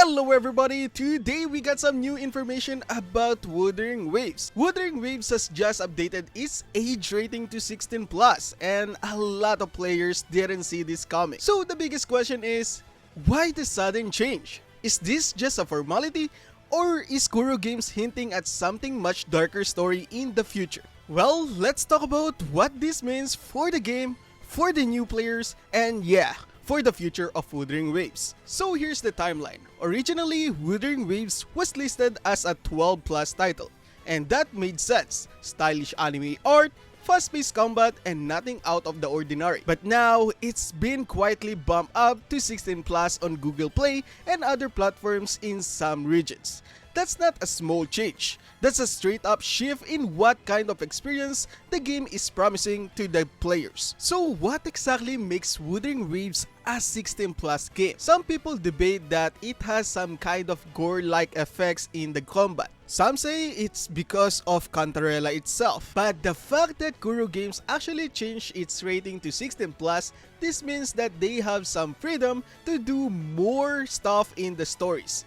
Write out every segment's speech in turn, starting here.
Hello everybody! Today we got some new information about Wuthering Waves. Wuthering Waves has just updated its age rating to 16 plus, and a lot of players didn't see this coming. So the biggest question is, why the sudden change? Is this just a formality, or is Kuro Games hinting at something much darker story in the future? Well, let's talk about what this means for the game, for the new players, and yeah, for the future of Wuthering Waves. So here's the timeline. Originally, Wuthering Waves was listed as a 12 plus title, and that made sense. Stylish anime art, fast-paced combat, and nothing out of the ordinary. But now, it's been quietly bumped up to 16 plus on Google Play and other platforms in some regions. That's not a small change. That's a straight up shift in what kind of experience the game is promising to the players. So what exactly makes Wuthering Waves a 16 plus game? Some people debate that it has some kind of gore-like effects in the combat. Some say it's because of Cantarella itself. But the fact that Kuro Games actually changed its rating to 16 plus, this means that they have some freedom to do more stuff in the stories.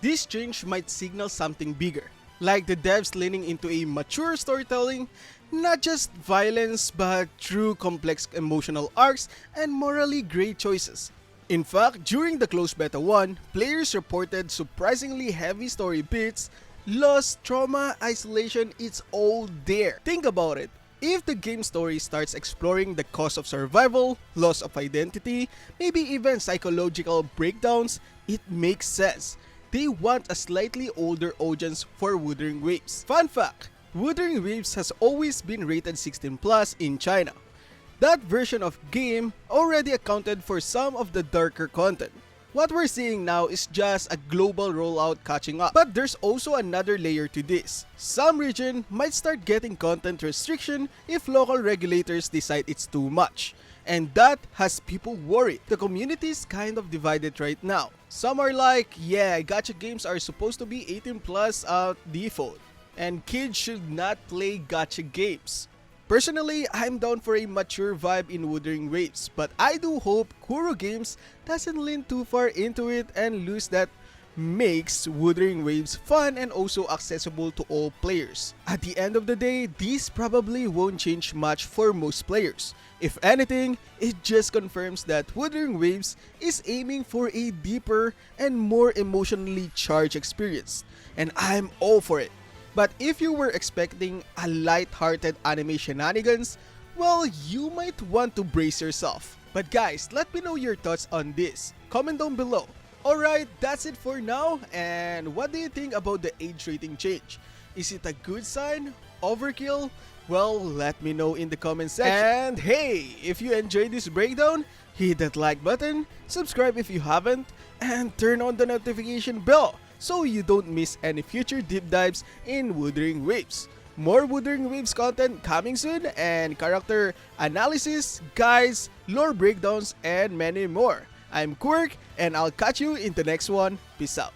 This change might signal something bigger, like the devs leaning into a mature storytelling, not just violence but true complex emotional arcs and morally great choices. In fact, during the closed beta 1, players reported surprisingly heavy story beats, loss, trauma, isolation, it's all there. Think about it. If the game story starts exploring the cost of survival, loss of identity, maybe even psychological breakdowns, it makes sense. They want a slightly older audience for Wuthering Waves. Fun fact, Wuthering Waves has always been rated 16 plus in China. That version of game already accounted for some of the darker content. What we're seeing now is just a global rollout catching up. But there's also another layer to this. Some region might start getting content restriction if local regulators decide it's too much. And that has people worried. The community is kind of divided right now. Some are like, yeah, gacha games are supposed to be 18 plus default, and kids should not play gacha games. Personally, I'm down for a mature vibe in Wuthering Waves, but I do hope Kuro Games doesn't lean too far into it and lose that makes Wuthering Waves fun and also accessible to all players. At the end of the day, this probably won't change much for most players. If anything, it just confirms that Wuthering Waves is aiming for a deeper and more emotionally charged experience, and I'm all for it. But if you were expecting a light-hearted anime shenanigans, well, you might want to brace yourself. But guys, let me know your thoughts on this. Comment down below. Alright, that's it for now, and what do you think about the age rating change? Is it a good sign? Overkill? Well, let me know in the comment section. And hey, if you enjoyed this breakdown, hit that like button, subscribe if you haven't, and turn on the notification bell so you don't miss any future deep dives in Wuthering Waves. More Wuthering Waves content coming soon, and character analysis, guides, lore breakdowns, and many more. I'm Quirk, and I'll catch you in the next one. Peace out.